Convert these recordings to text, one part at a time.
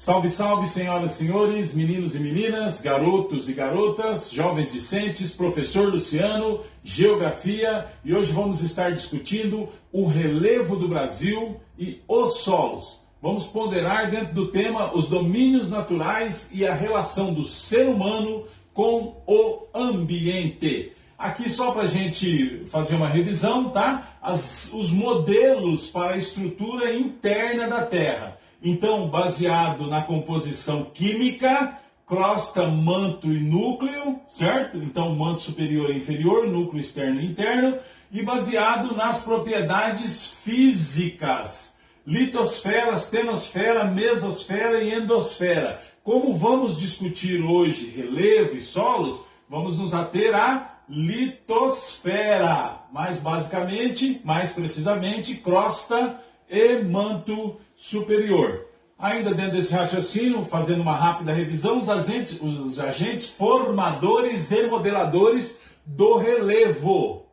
Salve, salve, senhoras e senhores, meninos e meninas, garotos e garotas, jovens discentes, professor Luciano, geografia, e hoje vamos estar discutindo o relevo do Brasil e os solos. Vamos ponderar dentro do tema os domínios naturais e a relação do ser humano com o ambiente. Aqui só para a gente fazer uma revisão, tá? Os modelos para a estrutura interna da Terra. Então, baseado na composição química, crosta, manto e núcleo, certo? Então, manto superior e inferior, núcleo externo e interno. E baseado nas propriedades físicas, litosfera, astenosfera, mesosfera e endosfera. Como vamos discutir hoje relevo e solos, vamos nos ater à litosfera. Mais basicamente, mais precisamente, crosta e manto superior. Ainda dentro desse raciocínio, fazendo uma rápida revisão, os agentes formadores e modeladores do relevo.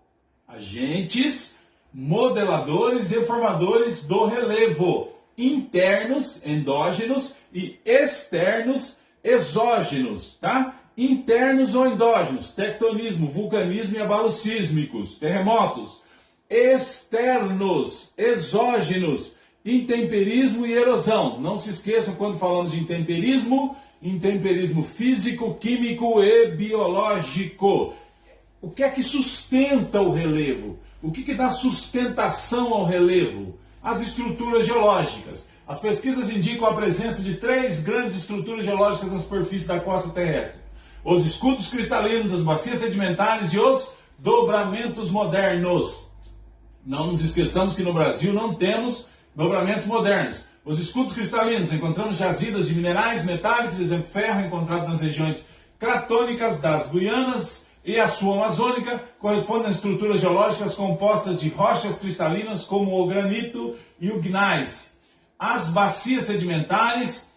Agentes, modeladores e formadores do relevo. Internos, endógenos, e externos, exógenos, tá? Internos ou endógenos, tectonismo, vulcanismo e abalos sísmicos, terremotos. Externos, exógenos, intemperismo e erosão. Não se esqueçam quando falamos de intemperismo físico, químico e biológico. O que é que sustenta o relevo? O que dá sustentação ao relevo? As estruturas geológicas. As pesquisas indicam a presença de 3 grandes estruturas geológicas na superfície da costa terrestre: os escudos cristalinos, as bacias sedimentares e os dobramentos modernos. Não nos esqueçamos que no Brasil não temos dobramentos modernos. Os escudos cristalinos, encontramos jazidas de minerais metálicos, exemplo ferro, encontrado nas regiões cratônicas das Guianas e a sul amazônica, correspondem a estruturas geológicas compostas de rochas cristalinas como o granito e o gneiss. As bacias sedimentares,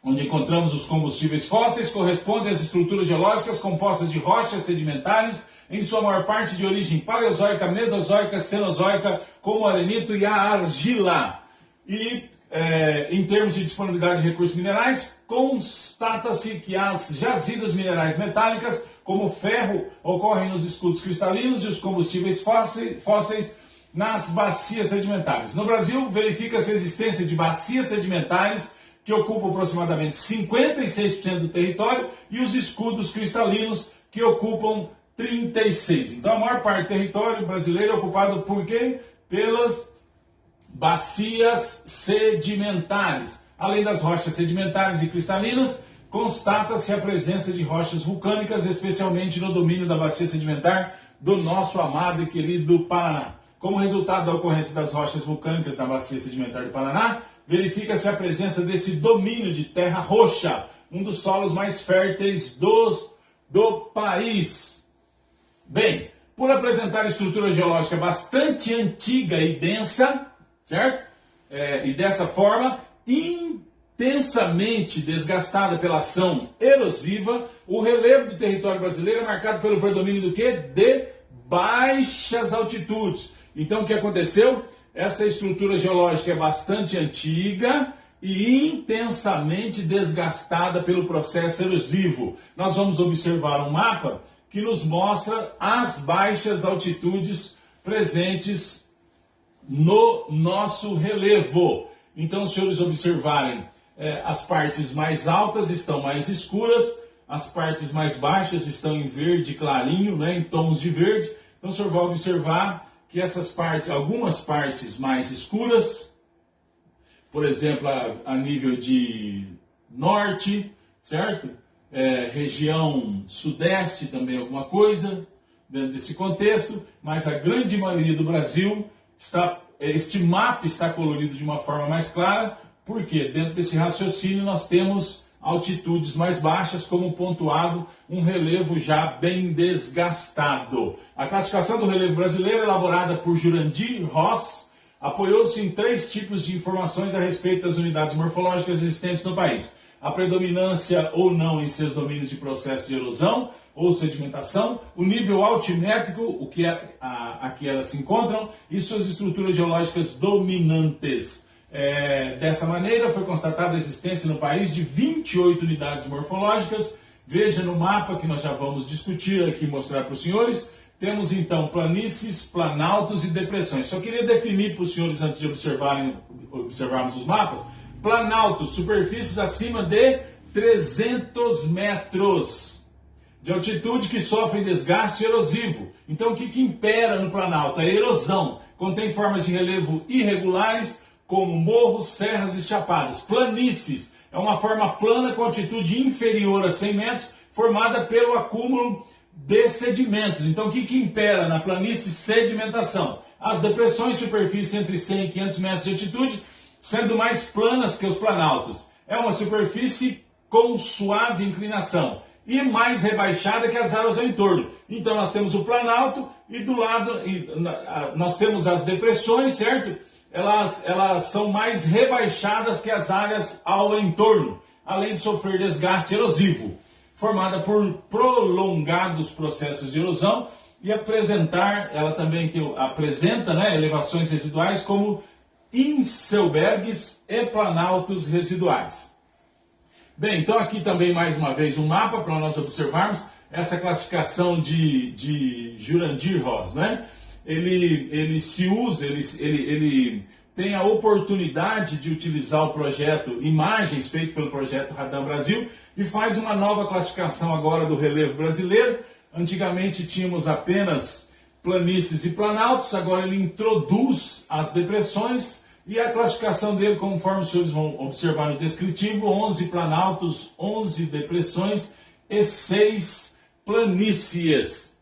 onde encontramos os combustíveis fósseis, correspondem às estruturas geológicas compostas de rochas sedimentares, em sua maior parte de origem paleozoica, mesozoica, cenozoica, como o arenito e a argila. E, em termos de disponibilidade de recursos minerais, constata-se que as jazidas minerais metálicas, como o ferro, ocorrem nos escudos cristalinos e os combustíveis fósseis nas bacias sedimentares. No Brasil, verifica-se a existência de bacias sedimentares que ocupam aproximadamente 56% do território e os escudos cristalinos que ocupam 36%. Então, a maior parte do território brasileiro é ocupado por quem? Pelas bacias sedimentares. Além das rochas sedimentares e cristalinas, constata-se a presença de rochas vulcânicas, especialmente no domínio da bacia sedimentar do nosso amado e querido Paraná. Como resultado da ocorrência das rochas vulcânicas na bacia sedimentar do Paraná, verifica-se a presença desse domínio de terra roxa, um dos solos mais férteis do país. Bem, por apresentar estrutura geológica bastante antiga e densa, certo? E dessa forma, intensamente desgastada pela ação erosiva, o relevo do território brasileiro é marcado pelo predomínio do quê? De baixas altitudes. Então, o que aconteceu? Essa estrutura geológica é bastante antiga e intensamente desgastada pelo processo erosivo. Nós vamos observar um mapa que nos mostra as baixas altitudes presentes no nosso relevo. Então, se os senhores observarem, as partes mais altas estão mais escuras, as partes mais baixas estão em verde clarinho, né, em tons de verde. Então, o senhor vai observar que essas partes, algumas partes mais escuras, por exemplo, a nível de norte, certo? Região sudeste também alguma coisa, dentro desse contexto, mas a grande maioria do Brasil, este mapa está colorido de uma forma mais clara, porque dentro desse raciocínio nós temos altitudes mais baixas, como pontuado, um relevo já bem desgastado. A classificação do relevo brasileiro, elaborada por Jurandir Ross, apoiou-se em 3 tipos de informações a respeito das unidades morfológicas existentes no país: a predominância ou não em seus domínios de processo de erosão ou sedimentação, o nível altimétrico, o que a que elas se encontram, e suas estruturas geológicas dominantes. Dessa maneira, foi constatada a existência no país de 28 unidades morfológicas. Veja no mapa que nós já vamos discutir aqui e mostrar para os senhores. Temos então planícies, planaltos e depressões. Só queria definir para os senhores, antes de observarmos os mapas, planaltos, superfícies acima de 300 metros de altitude que sofrem desgaste erosivo. Então o que impera no planalto? A erosão. Contém formas de relevo irregulares, como morros, serras e chapadas. Planícies é uma forma plana com altitude inferior a 100 metros, formada pelo acúmulo de sedimentos. Então, o que impera na planície? Sedimentação. As depressões, superfície entre 100 e 500 metros de altitude, sendo mais planas que os planaltos. É uma superfície com suave inclinação e mais rebaixada que as áreas ao entorno. Então, nós temos o planalto e do lado nós temos as depressões, certo? Elas são mais rebaixadas que as áreas ao entorno, além de sofrer desgaste erosivo, formada por prolongados processos de erosão e ela também apresenta elevações residuais como inselbergues e planaltos residuais. Bem, então aqui também mais uma vez um mapa para nós observarmos essa classificação de Jurandir Ross, né? Ele tem a oportunidade de utilizar o projeto Imagens, feito pelo projeto Radam Brasil, e faz uma nova classificação agora do relevo brasileiro. Antigamente tínhamos apenas planícies e planaltos, agora ele introduz as depressões, e a classificação dele, conforme os senhores vão observar no descritivo, 11 planaltos, 11 depressões e 6 planícies.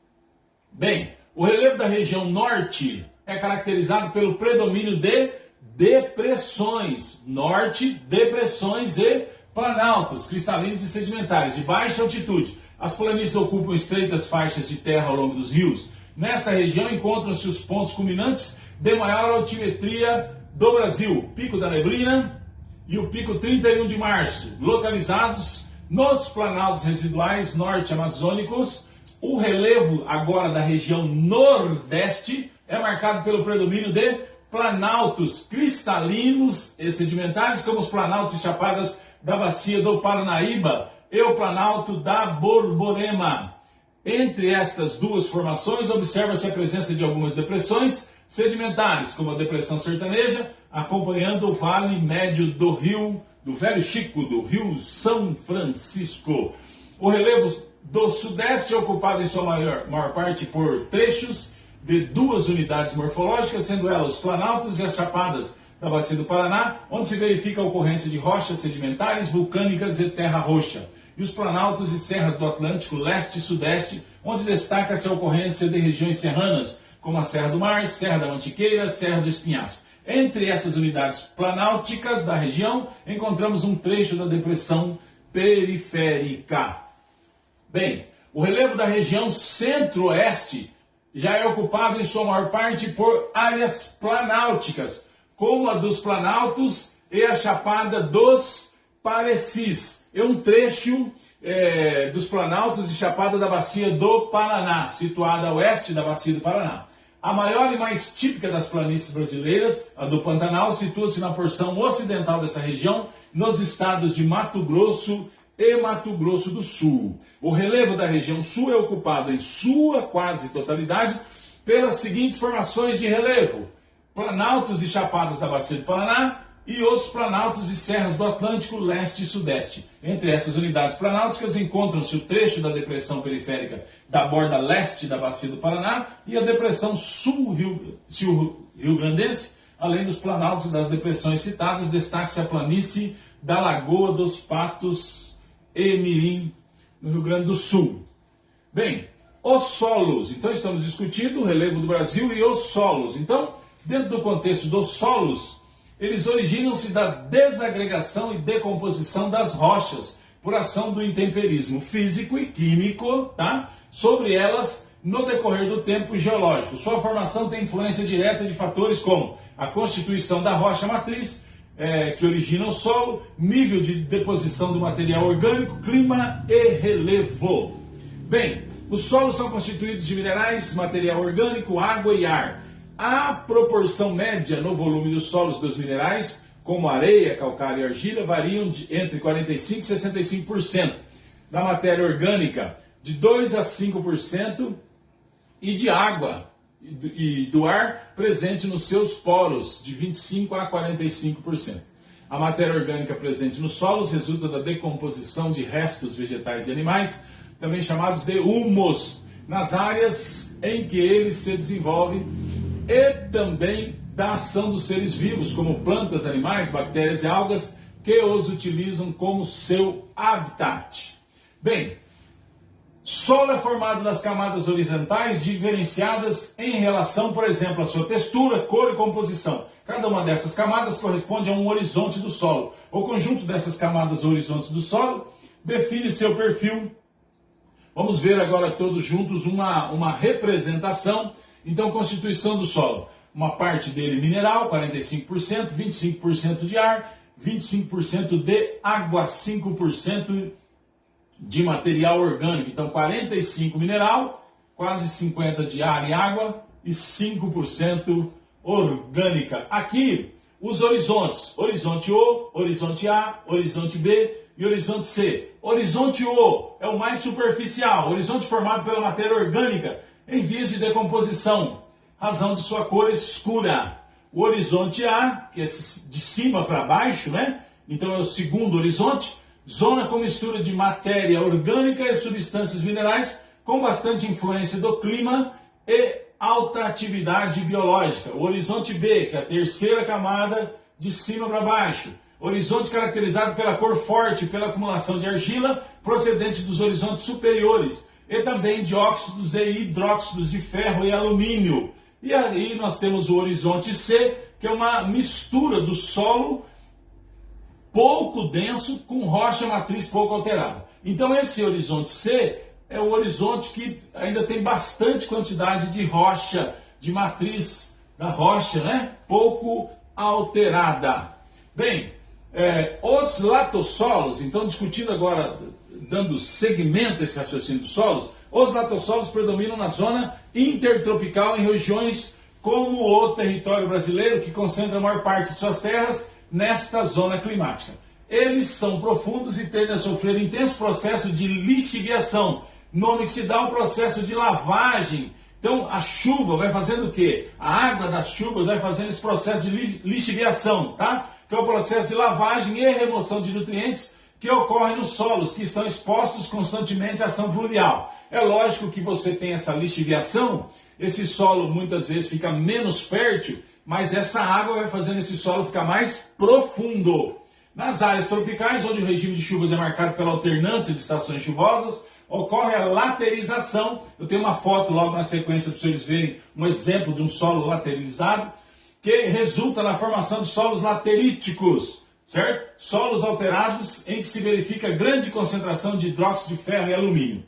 Bem, o relevo da região norte é caracterizado pelo predomínio de depressões. Norte, depressões e planaltos, cristalinos e sedimentares, de baixa altitude. As planícies ocupam estreitas faixas de terra ao longo dos rios. Nesta região encontram-se os pontos culminantes de maior altimetria do Brasil, Pico da Neblina e o Pico 31 de Março, localizados nos planaltos residuais norte-amazônicos. O relevo agora da região nordeste é marcado pelo predomínio de planaltos cristalinos e sedimentares, como os planaltos e chapadas da bacia do Paranaíba e o planalto da Borborema. Entre estas duas formações, observa-se a presença de algumas depressões sedimentares, como a depressão sertaneja, acompanhando o vale médio do Velho Chico, do Rio São Francisco. O relevo do sudeste é ocupado em sua maior parte por trechos de 2 unidades morfológicas, sendo elas os planaltos e as chapadas da bacia do Paraná, onde se verifica a ocorrência de rochas sedimentares, vulcânicas e terra roxa. E os planaltos e serras do Atlântico leste e sudeste, onde destaca-se a ocorrência de regiões serranas, como a Serra do Mar, Serra da Mantiqueira, Serra do Espinhaço. Entre essas unidades planálticas da região, encontramos um trecho da depressão periférica. Bem, o relevo da região centro-oeste já é ocupado em sua maior parte por áreas planálticas, como a dos planaltos e a chapada dos Parecis. É um trecho dos planaltos e chapada da bacia do Paraná, situada a oeste da bacia do Paraná. A maior e mais típica das planícies brasileiras, a do Pantanal, situa-se na porção ocidental dessa região, nos estados de Mato Grosso e Mato Grosso do Sul. O relevo da região sul é ocupado em sua quase totalidade pelas seguintes formações de relevo: planaltos e chapadas da bacia do Paraná e os planaltos e serras do Atlântico leste e sudeste. Entre essas unidades planálticas encontram-se o trecho da depressão periférica da borda leste da bacia do Paraná e a depressão sul-rio-grandense, além dos planaltos e das depressões citadas. Destaque-se a planície da Lagoa dos Patos e Mirim, no Rio Grande do Sul. Bem, os solos. Então estamos discutindo o relevo do Brasil e os solos. Então, dentro do contexto dos solos, eles originam-se da desagregação e decomposição das rochas por ação do intemperismo físico e químico, sobre elas no decorrer do tempo geológico. Sua formação tem influência direta de fatores como a constituição da rocha matriz, que origina o solo, nível de deposição do material orgânico, clima e relevo. Bem, os solos são constituídos de minerais, material orgânico, água e ar. A proporção média no volume dos solos dos minerais como areia, calcário e argila, variam entre 45% e 65%. Da matéria orgânica, de 2% a 5%, e de água e do ar presente nos seus poros, de 25% a 45%. A matéria orgânica presente nos solos resulta da decomposição de restos vegetais e animais, também chamados de humus, nas áreas em que eles se desenvolvem, e também da ação dos seres vivos, como plantas, animais, bactérias e algas, que os utilizam como seu habitat. Bem, solo é formado nas camadas horizontais diferenciadas em relação, por exemplo, à sua textura, cor e composição. Cada uma dessas camadas corresponde a um horizonte do solo. O conjunto dessas camadas horizontes do solo define seu perfil. Vamos ver agora todos juntos uma representação. Então, constituição do solo. Uma parte dele mineral, 45%, 25% de ar, 25% de água, 5% de material orgânico. Então, 45% mineral, quase 50% de ar e água e 5% orgânica. Aqui, os horizontes. Horizonte O, horizonte A, horizonte B e horizonte C. Horizonte O é o mais superficial, horizonte formado pela matéria orgânica em vias de decomposição, razão de sua cor escura. O horizonte A, que é de cima para baixo, né? Então é o segundo horizonte, zona com mistura de matéria orgânica e substâncias minerais, com bastante influência do clima e alta atividade biológica. O horizonte B, que é a terceira camada de cima para baixo. Horizonte caracterizado pela cor forte, pela acumulação de argila procedente dos horizontes superiores e também de óxidos e hidróxidos de ferro e alumínio. E aí nós temos o horizonte C, que é uma mistura do solo pouco denso com rocha matriz pouco alterada. Então esse horizonte C é o horizonte que ainda tem bastante quantidade de rocha, de matriz da rocha, né? Pouco alterada. Bem, os latossolos, então discutindo agora, dando segmento a esse raciocínio dos solos, os latossolos predominam na zona intertropical em regiões como o território brasileiro, que concentra a maior parte de suas terras nesta zona climática. Eles são profundos e tendem a sofrer intenso processo de lixiviação, nome que se dá ao processo de lavagem. Então a chuva vai fazendo o quê? A água das chuvas vai fazendo esse processo de lixiviação, tá? Que é o processo de lavagem e remoção de nutrientes que ocorre nos solos, que estão expostos constantemente à ação fluvial. É lógico que você tem essa lixiviação, esse solo muitas vezes fica menos fértil, mas essa água vai fazendo esse solo ficar mais profundo. Nas áreas tropicais, onde o regime de chuvas é marcado pela alternância de estações chuvosas, ocorre a laterização. Eu tenho uma foto logo na sequência para vocês verem um exemplo de um solo laterizado, que resulta na formação de solos lateríticos, certo? Solos alterados em que se verifica grande concentração de hidróxido de ferro e alumínio.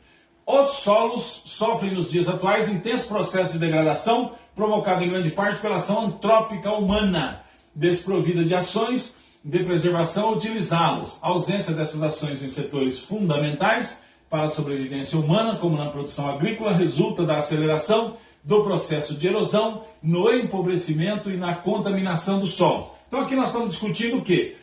Os solos sofrem nos dias atuais intenso processo de degradação, provocado em grande parte pela ação antrópica humana, desprovida de ações de preservação a utilizá-los. A ausência dessas ações em setores fundamentais para a sobrevivência humana, como na produção agrícola, resulta da aceleração do processo de erosão, no empobrecimento e na contaminação dos solos. Então aqui nós estamos discutindo o quê?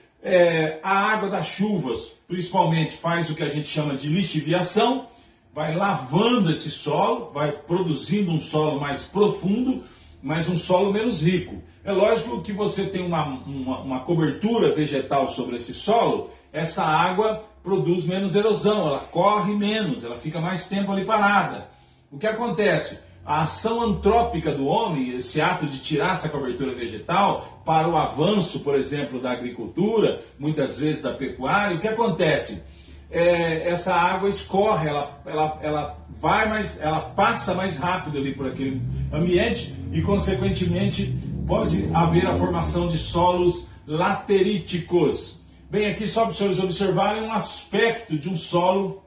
A água das chuvas, principalmente, faz o que a gente chama de lixiviação, vai lavando esse solo, vai produzindo um solo mais profundo, mas um solo menos rico. É lógico que você tem uma cobertura vegetal sobre esse solo, essa água produz menos erosão, ela corre menos, ela fica mais tempo ali parada. O que acontece? A ação antrópica do homem, esse ato de tirar essa cobertura vegetal para o avanço, por exemplo, da agricultura, muitas vezes da pecuária, o que acontece? Essa água escorre, ela vai mais, ela passa mais rápido ali por aquele ambiente e, consequentemente, pode haver a formação de solos lateríticos. Bem, aqui só para os senhores observarem um aspecto de um solo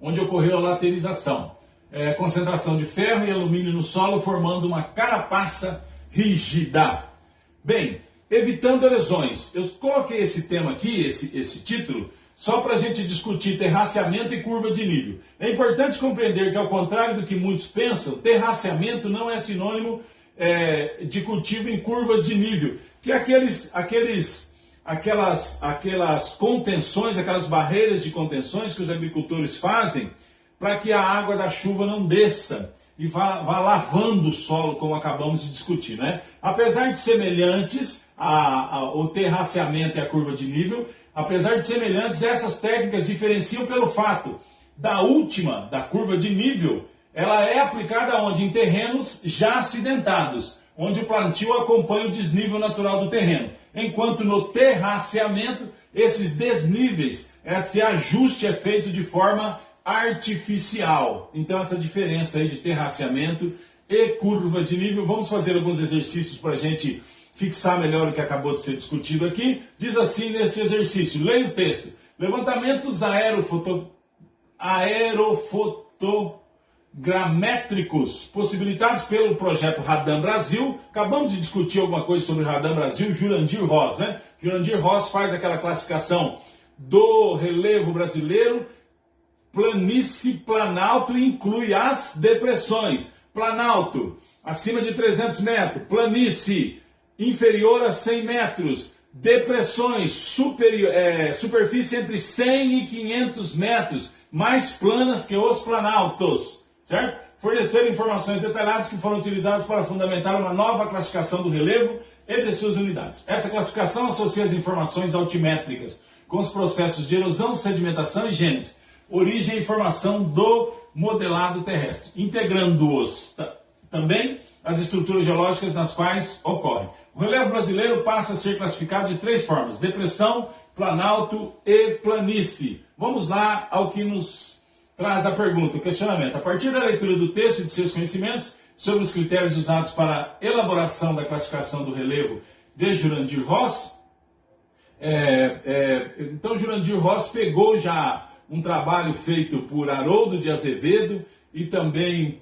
onde ocorreu a laterização. Concentração de ferro e alumínio no solo, formando uma carapaça rígida. Bem, evitando lesões. Eu coloquei esse tema aqui, esse título, só para a gente discutir terraceamento e curva de nível. É importante compreender que, ao contrário do que muitos pensam, terraceamento não é sinônimo de cultivo em curvas de nível, que é aqueles aquelas contenções, aquelas barreiras de contenções que os agricultores fazem para que a água da chuva não desça e vá lavando o solo, como acabamos de discutir, né? Apesar de semelhantes, o terraceamento e a curva de nível, apesar de semelhantes, essas técnicas diferenciam pelo fato da última, da curva de nível, ela é aplicada onde? Em terrenos já acidentados, onde o plantio acompanha o desnível natural do terreno. Enquanto no terraceamento, esses desníveis, esse ajuste é feito de forma artificial. Então essa diferença aí de terraceamento e curva de nível, vamos fazer alguns exercícios para a gente fixar melhor o que acabou de ser discutido aqui. Diz assim nesse exercício, leia o texto: levantamentos aerofotogramétricos possibilitados pelo projeto Radam Brasil. Acabamos de discutir alguma coisa sobre Radam Brasil, Jurandir Ross, né? Jurandir Ross faz aquela classificação do relevo brasileiro, planície, planalto, e inclui as depressões. Planalto, acima de 300 metros. Planície, inferior a 100 metros. Depressões, superfície entre 100 e 500 metros, mais planas que os planaltos, certo? Forneceram informações detalhadas que foram utilizadas para fundamentar uma nova classificação do relevo e de suas unidades. Essa classificação associa as informações altimétricas com os processos de erosão, sedimentação e gênese, origem e formação do modelado terrestre, integrando-os também as estruturas geológicas nas quais ocorrem. O relevo brasileiro passa a ser classificado de 3 formas: depressão, planalto e planície. Vamos lá ao que nos traz a pergunta, o questionamento. A partir da leitura do texto e de seus conhecimentos sobre os critérios usados para a elaboração da classificação do relevo de Jurandir Ross, então Jurandir Ross pegou já um trabalho feito por Haroldo de Azevedo e também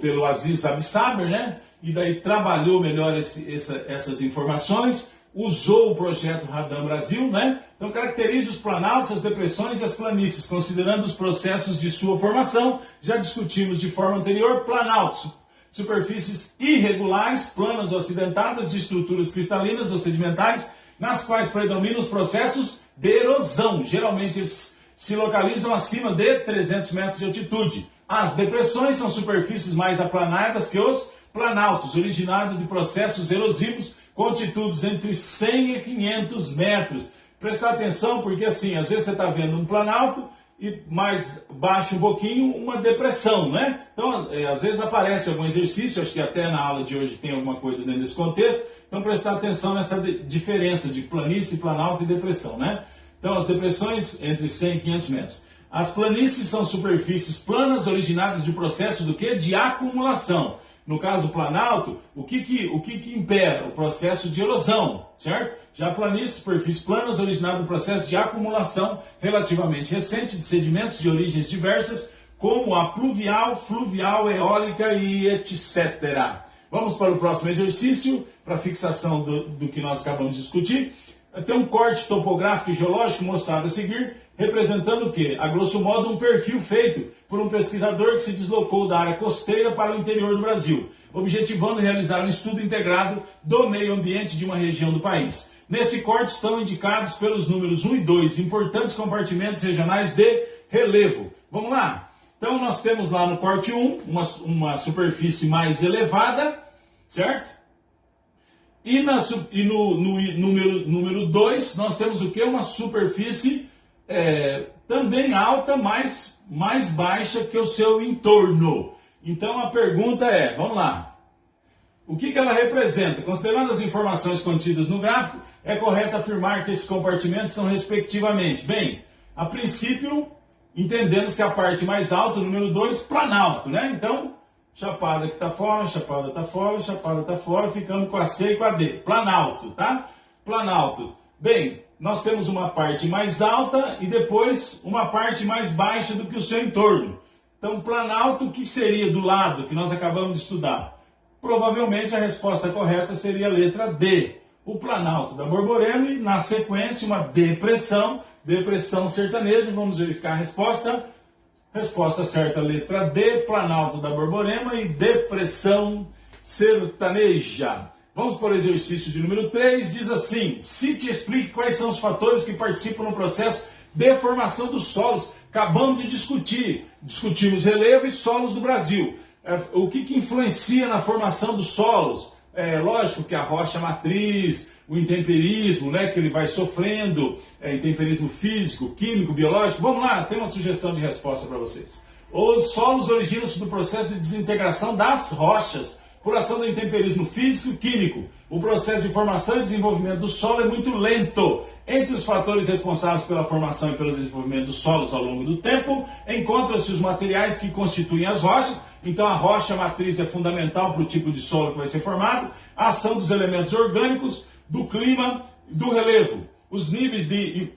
pelo Aziz Absaber, né? E daí trabalhou melhor essas informações, usou o projeto Radam Brasil, né? Então caracteriza os planaltos, as depressões e as planícies, considerando os processos de sua formação. Já discutimos de forma anterior: planaltos, superfícies irregulares, planas ou acidentadas, de estruturas cristalinas ou sedimentares, nas quais predominam os processos de erosão. Geralmente eles se localizam acima de 300 metros de altitude. As depressões são superfícies mais aplanadas que os planaltos, originados de processos erosivos com altitudes entre 100 e 500 metros. Prestar atenção, porque assim, às vezes você está vendo um planalto e mais baixo um pouquinho uma depressão, né? Então, às vezes aparece algum exercício, acho que até na aula de hoje tem alguma coisa dentro desse contexto. Então, prestar atenção nessa diferença de planície, planalto e depressão, né? Então, as depressões entre 100 e 500 metros. As planícies são superfícies planas originadas de processo do quê? De acumulação. No caso planalto, o que impera? O processo de erosão, certo? Já a planície, superfícies planas originadas do processo de acumulação relativamente recente de sedimentos de origens diversas, como a pluvial, fluvial, eólica e etc. Vamos para o próximo exercício, para a fixação do que nós acabamos de discutir. Tem um corte topográfico e geológico mostrado a seguir, representando o quê? A grosso modo, um perfil feito por um pesquisador que se deslocou da área costeira para o interior do Brasil, objetivando realizar um estudo integrado do meio ambiente de uma região do país. Nesse corte estão indicados pelos números 1 e 2 importantes compartimentos regionais de relevo. Vamos lá? Então nós temos lá no corte 1 uma superfície mais elevada, certo? E no número 2 nós temos o que? Uma superfície também alta, mas mais baixa que o seu entorno. Então a pergunta é, vamos lá, o que ela representa? Considerando as informações contidas no gráfico, é correto afirmar que esses compartimentos são respectivamente. Bem, a princípio, entendemos que a parte mais alta, o número 2, planalto, né? Então, chapada que está fora, chapada está fora, chapada está fora, ficando com a C e com a D. Planalto, tá? Planalto. Bem, nós temos uma parte mais alta e depois uma parte mais baixa do que o seu entorno. Então, planalto, o que seria do lado que nós acabamos de estudar? Provavelmente a resposta correta seria a letra D. O planalto da Borborema e, na sequência, uma depressão sertaneja. Vamos verificar a resposta. Resposta certa, letra D, planalto da Borborema e depressão sertaneja. Vamos para o exercício de número 3, diz assim: cite e explique quais são os fatores que participam no processo de formação dos solos. Acabamos de discutimos relevo e solos do Brasil. O que influencia na formação dos solos? Lógico que a rocha matriz, o intemperismo, né, que ele vai sofrendo, intemperismo físico, químico, biológico. Vamos lá, tem uma sugestão de resposta para vocês. Os solos originam-se do processo de desintegração das rochas, por ação do intemperismo físico e químico. O processo de formação e desenvolvimento do solo é muito lento. Entre os fatores responsáveis pela formação e pelo desenvolvimento dos solos ao longo do tempo, encontram-se os materiais que constituem as rochas. Então a rocha matriz é fundamental para o tipo de solo que vai ser formado, a ação dos elementos orgânicos, do clima e do relevo. Os níveis de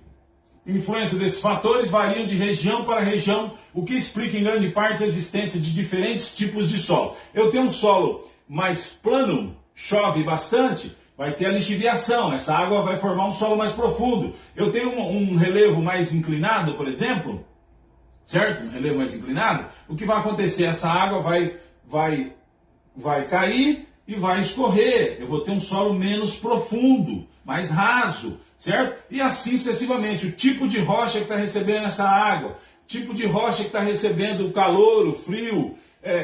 influência desses fatores variam de região para região, o que explica em grande parte a existência de diferentes tipos de solo. Eu tenho um solo mais plano, chove bastante, vai ter a lixiviação, essa água vai formar um solo mais profundo. Eu tenho um relevo mais inclinado, por exemplo, certo? Um relevo mais inclinado, o que vai acontecer? Essa água vai cair e vai escorrer. Eu vou ter um solo menos profundo, mais raso, certo? E assim sucessivamente. O tipo de rocha que está recebendo essa água, tipo de rocha que está recebendo o calor, o frio,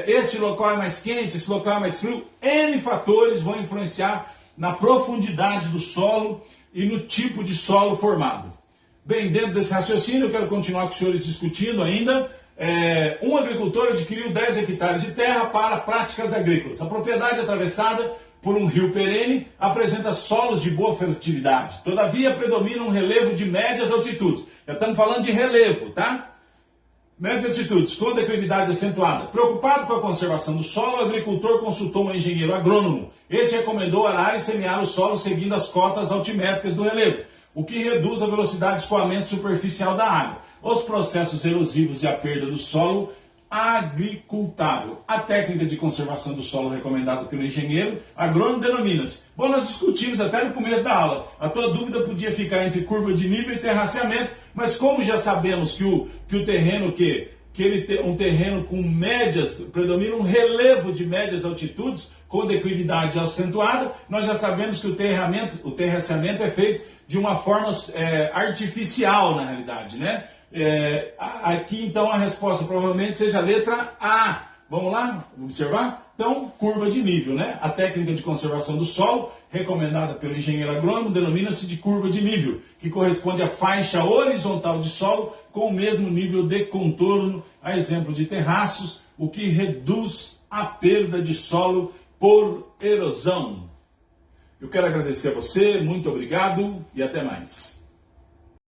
esse local é mais quente, esse local é mais frio. N fatores vão influenciar na profundidade do solo e no tipo de solo formado. Bem, dentro desse raciocínio, eu quero continuar com os senhores discutindo ainda. Um agricultor adquiriu 10 hectares de terra para práticas agrícolas. A propriedade atravessada por um rio perene apresenta solos de boa fertilidade. Todavia, predomina um relevo de médias altitudes. Já estamos falando de relevo, tá? Médias altitudes, com declividade acentuada. Preocupado com a conservação do solo, o agricultor consultou um engenheiro agrônomo. Este recomendou arar e semear o solo seguindo as cotas altimétricas do relevo, o que reduz a velocidade de escoamento superficial da água, os processos erosivos e a perda do solo agricultável. A técnica de conservação do solo recomendada pelo engenheiro agrônomo denomina-se. Bom, nós discutimos até no começo da aula. A tua dúvida podia ficar entre curva de nível e terraceamento, mas como já sabemos que o terreno ele tem um terreno com médias, predomina um relevo de médias altitudes com declividade acentuada, nós já sabemos que o terraceamento é feito de uma forma artificial, na realidade, né? Aqui, então, a resposta provavelmente seja a letra A. Vamos lá observar? Então, curva de nível, né? A técnica de conservação do solo, recomendada pelo engenheiro agrônomo, denomina-se de curva de nível, que corresponde à faixa horizontal de solo com o mesmo nível de contorno, a exemplo de terraços, o que reduz a perda de solo por erosão. Eu quero agradecer a você, muito obrigado e até mais.